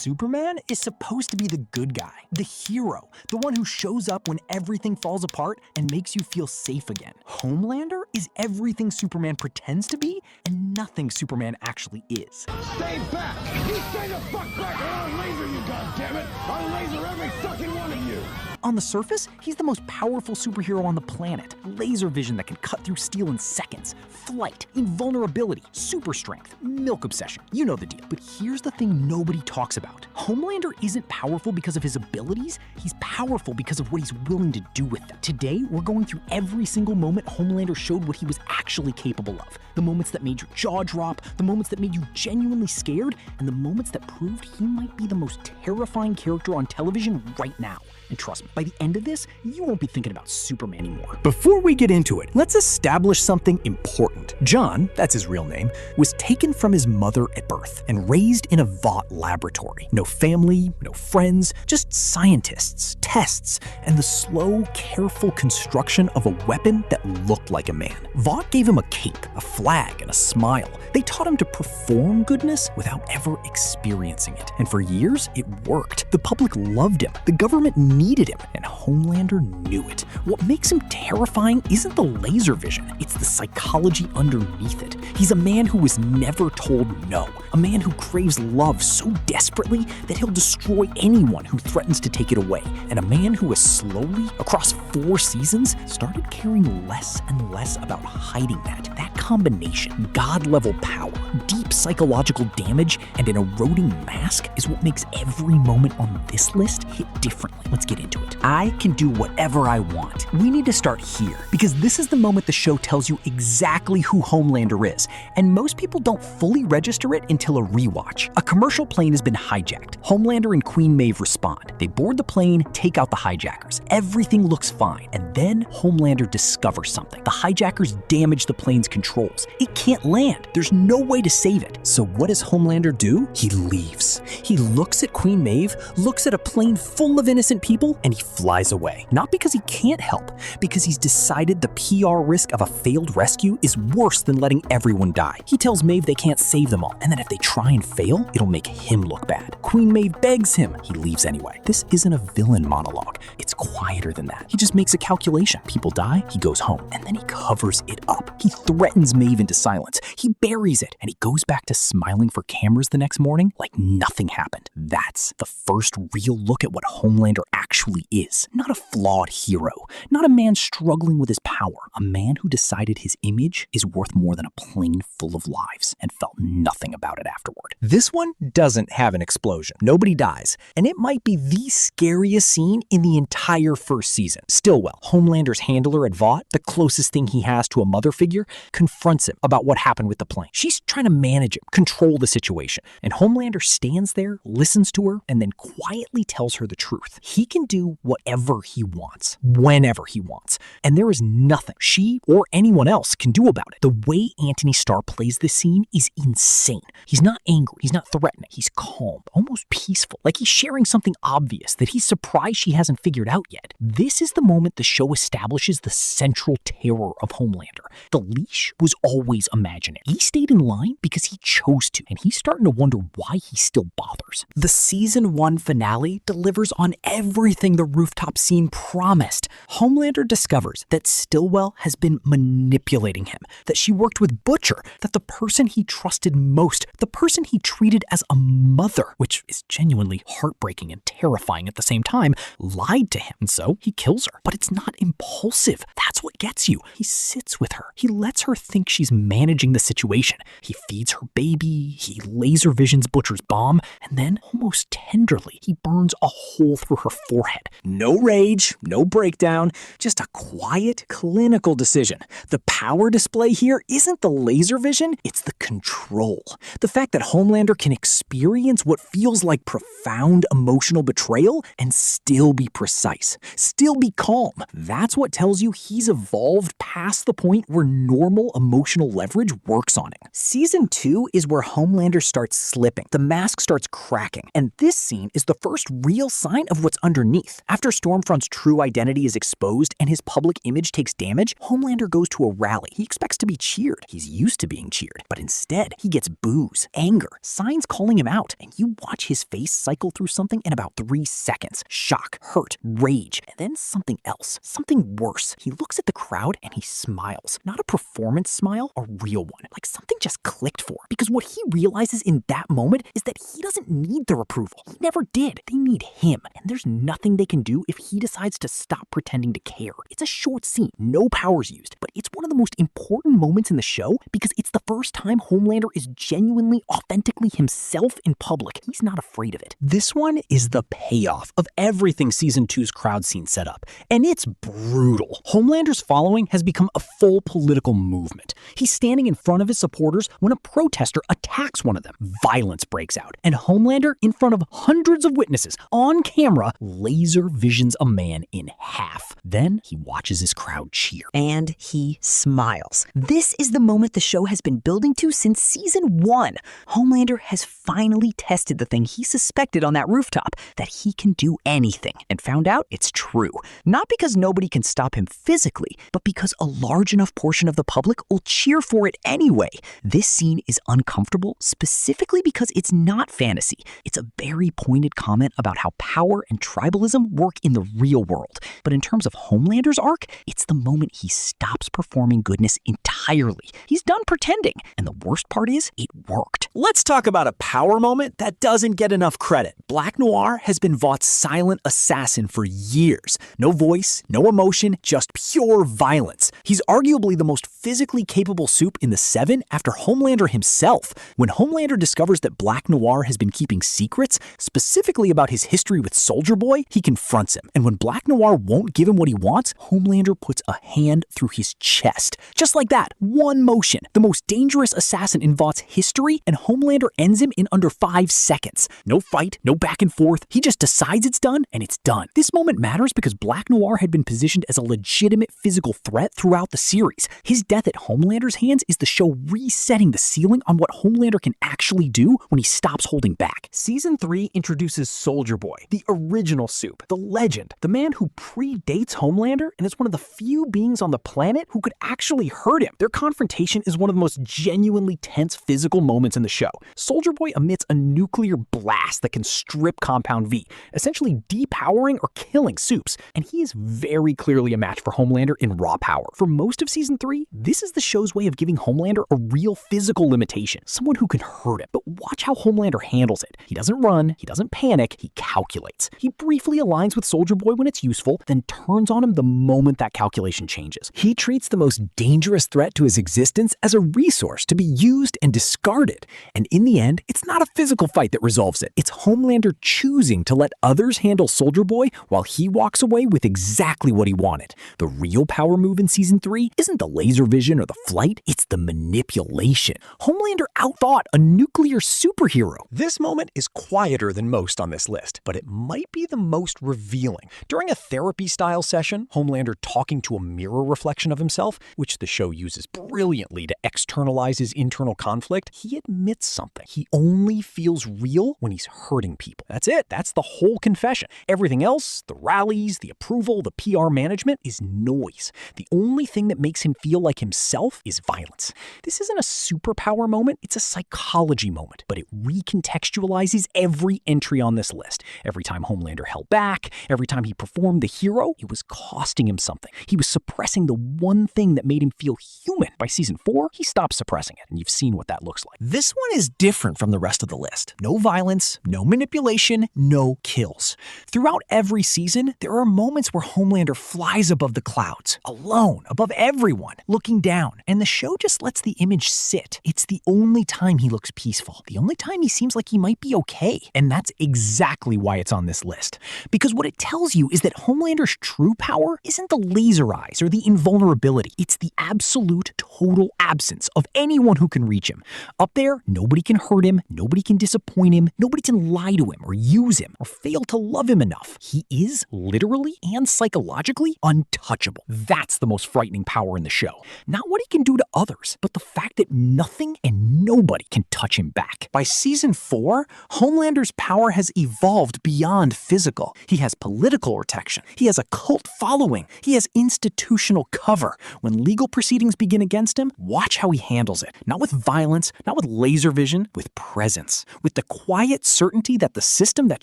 Superman is supposed to be the good guy, the hero, the one who shows up when everything falls apart and makes you feel safe again. Homelander is everything Superman pretends to be and nothing Superman actually is. Stay back! You stay the fuck back or I'll laser you, goddammit! I'll laser every fucking one of you! On the surface, he's the most powerful superhero on the planet. Laser vision that can cut through steel in seconds, flight, invulnerability, super strength, milk obsession. You know the deal. But here's the thing nobody talks about. Homelander isn't powerful because of his abilities, he's powerful because of what he's willing to do with them. Today, we're going through every single moment Homelander showed what he was actually capable of. The moments that made your jaw drop, the moments that made you genuinely scared, and the moments that proved he might be the most terrifying character on television right now. And trust me, by the end of this, you won't be thinking about Superman anymore. Before we get into it, let's establish something important. John, that's his real name, was taken from his mother at birth and raised in a Vought laboratory. No family, no friends, just scientists, tests, and the slow, careful construction of a weapon that looked like a man. Vought gave him a cape, a flag, and a smile. They taught him to perform goodness without ever experiencing it. And for years, it worked. The public loved him. The government needed him, and Homelander knew it. What makes him terrifying isn't the laser vision, it's the psychology underneath it. He's a man who was never told no, a man who craves love so desperately that he'll destroy anyone who threatens to take it away, and a man who has slowly, across 4 seasons, started caring less and less about hiding that. That combination, God-level power, deep psychological damage, and an eroding mask is what makes every moment on this list hit differently. Let's get into it. I can do whatever I want. We need to start here, because this is the moment the show tells you exactly who Homelander is, and most people don't fully register it until a rewatch. A commercial plane has been hijacked. Homelander and Queen Maeve respond. They board the plane, take out the hijackers. Everything looks fine, and then Homelander discovers something. The hijackers damage the plane's controls. It can't land. There's no way to save it. So what does Homelander do? He leaves. He looks at Queen Maeve, looks at a plane full of innocent people, and he flies away. Not because he can't help, because he's decided the PR risk of a failed rescue is worse than letting everyone die. He tells Maeve they can't save them all, and that if they try and fail, it'll make him look bad. Queen Maeve begs him. He leaves anyway. This isn't a villain monologue. It's quieter than that. He just makes a calculation. People die, he goes home, and then he covers it up. He threatens Maeve into silence. He buries it, and he goes back to smiling for cameras the next morning like nothing happened. That's the first real look at what Homelander actually is. Not a flawed hero, not a man struggling with his power, a man who decided his image is worth more than a plane full of lives and felt nothing about it afterward. This one doesn't have an explosion. Nobody dies, and it might be the scariest scene in the entire first season. Stillwell, Homelander's handler at Vought, the closest thing he has to a mother figure, confronts him about what happened with the plane. She's trying to manage him, control the situation, and Homelander stands there, listens to her, and then quietly tells her the truth. He can do whatever he wants, whenever he wants, and there is nothing she or anyone else can do about it. The way Anthony Starr plays this scene is insane. He's not angry, he's not threatening, he's calm, almost peaceful, like he's sharing something obvious that he's surprised she hasn't figured out yet. This is the moment the show establishes the central terror of Homelander. The leash was always imaginary. He stayed in line because he chose to, and he's starting to wonder why he still bothers. The season 1 finale delivers on everything the rooftop scene promised. Homelander discovers that Stillwell has been manipulating him, that she worked with Butcher, that the person he trusted most, the person he treated as a mother, which is genuinely heartbreaking and terrifying at the same time, lied to him. And so he kills her. But it's not impulsive. That's what gets you. He sits with her. He lets her think she's managing the situation. He feeds her baby. He laser visions Butcher's bomb. And then, almost tenderly, he burns a hole through her forehead. No rage, no breakdown, just a quiet, clinical decision. The power display here isn't the laser vision, it's the control. The fact that Homelander can experience what feels like profound emotional betrayal and still be precise, still be calm. That's what tells you he's evolved past the point where normal emotional leverage works on him. Season 2 is where Homelander starts slipping. The mask starts cracking. shocking. And this scene is the first real sign of what's underneath. After Stormfront's true identity is exposed and his public image takes damage, Homelander goes to a rally. He expects to be cheered. He's used to being cheered. But instead, he gets boos, anger, signs calling him out, and you watch his face cycle through something in about 3 seconds. Shock, hurt, rage, and then something else, something worse. He looks at the crowd and he smiles. Not a performance smile, a real one. Like something just clicked for him. Because what he realizes in that moment is that he doesn't need their approval. He never did. They need him. And there's nothing they can do if he decides to stop pretending to care. It's a short scene, no powers used, but it's one of the most important moments in the show because it's the first time Homelander is genuinely, authentically himself in public. He's not afraid of it. This one is the payoff of everything Season 2's crowd scene set up, and it's brutal. Homelander's following has become a full political movement. He's standing in front of his supporters when a protester attacks one of them. Violence breaks out, and Homelander, in front of hundreds of witnesses, on camera, laser visions a man in half. Then he watches his crowd cheer. And he smiles. This is the moment the show has been building to since Season 1. Homelander has finally tested the thing he suspected on that rooftop, that he can do anything, and found out it's true. Not because nobody can stop him physically, but because a large enough portion of the public will cheer for it anyway. This scene is uncomfortable specifically because it's not fantasy. It's a very pointed comment about how power and tribalism work in the real world. But in terms of Homelander's arc, it's the moment he stops performing goodness entirely. He's done pretending, and the worst part is, it worked. Let's talk about a power moment that doesn't get enough credit. Black Noir has been Vought's silent assassin for years. No voice, no emotion, just pure violence. He's arguably the most physically capable Supe in the Seven after Homelander himself. When Homelander discovers that Black Noir has been keeping secrets, specifically about his history with Soldier Boy, he confronts him. And when Black Noir won't give him what he wants, Homelander puts a hand through his chest. Just like that, one motion. The most dangerous assassin in Vought's history, and Homelander ends him in under 5 seconds. No fight, no back and forth. He just decides it's done, and it's done. This moment matters because Black Noir had been positioned as a legitimate physical threat throughout the series. His death at Homelander's hands is the show resetting the ceiling on what Homelander can actually do when he stops holding back. Season 3 introduces Soldier Boy, the original Supe, the legend, the man who predates Homelander and is one of the few beings on the planet who could actually hurt him. Their confrontation is one of the most genuinely tense physical moments in the show. Soldier Boy emits a nuclear blast that can strip Compound V, essentially depowering or killing Supes, and he is very clearly a match for Homelander in raw power. For most of Season 3, this is the show's way of giving Homelander a real physical limitation, someone who can hurt him. But watch how Homelander handles it. He doesn't run, he doesn't panic, he calculates. He briefly aligns with Soldier Boy when it's useful, then turns on him the moment that calculation changes. He treats the most dangerous threat to his existence as a resource to be used and discarded. And in the end, it's not a physical fight that resolves it. It's Homelander choosing to let others handle Soldier Boy while he walks away with exactly what he wanted. The real power move in Season 3 isn't the laser vision or the flight, it's the manipulation. Homelander outthought a nuclear superhero. This moment is quieter than most on this list, but it might be the most revealing. During a therapy-style session, Homelander talking to a mirror reflection of himself, which the show uses brilliantly to externalize his internal conflict, he admits something. He only feels real when he's hurting people. That's it. That's the whole confession. Everything else, the rallies, the approval, the PR management, is noise. The only thing that makes him feel like himself is violence. This isn't a superpower moment, it's a psychology moment, but it recontextualizes every entry on this list. Every time Homelander held back, every time he performed the hero, it was costing him something. He was suppressing the one thing that made him feel human. By Season 4, he stopped suppressing it, and you've seen what that looks like. This one is different from the rest of the list. No violence, no manipulation, no kills. Throughout every season, there are moments where Homelander flies above the clouds, alone, above everyone, looking down, and the show just lets the image sit. It's the only time he looks peaceful, the only time he seems like he might be okay, and that's exactly why it's on this list. Because what it tells you is that Homelander's true power isn't the laser eyes or the invulnerability, it's the absolute, total absence of anyone who can reach him. Up there, nobody can hurt him, nobody can disappoint him, nobody can lie to him or use him or fail to love him enough. He is, literally and psychologically, untouchable. That's the most frightening power in the show. Not what he can do to others, but the fact that nothing and nobody can touch him back. By Season 4, Homelander's power has evolved beyond physical. He has political protection. He has a cult following. He has institutional cover. When legal proceedings begin against him, watch how he handles it. Not with violence, not with laser vision, with presence. With the quiet certainty that the system that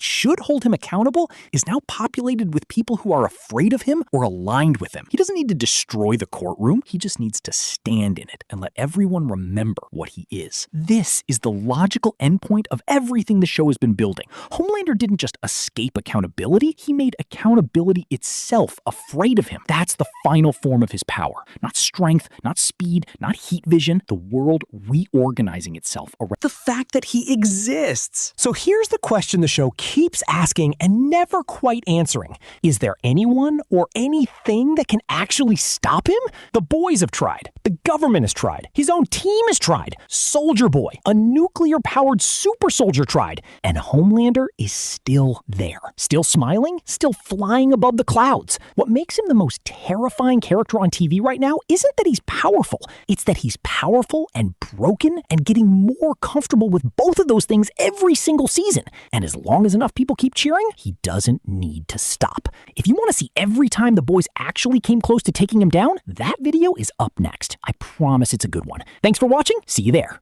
should hold him accountable is now populated with people who are afraid of him or aligned with him. He doesn't need to destroy the courtroom. He just needs to stand in it and let everyone remember what he is. This is the logical endpoint of everything the show has been building. Homelander didn't just escape accountability, he made accountability itself afraid of him. That's the final form of his power. Not strength, not speed, not heat vision, the world reorganizing itself around the fact that he exists. So here's the question the show keeps asking and never quite answering. Is there anyone or anything that can actually stop him? The boys have tried. The government has tried. His own team has tried. Soldier Boy, a nuclear-powered super soldier, tried. And Homelander is still there. Still smiling, still flying above the clouds. What makes him the most terrifying character on TV right now isn't that he's powerful. It's that he's powerful and broken and getting more comfortable with both of those things every single season. And as long as enough people keep cheering, he doesn't need to stop. If you want to see every time the boys actually came close to taking him down, that video is up next. I promise it's a good one. Thanks for watching. See you there.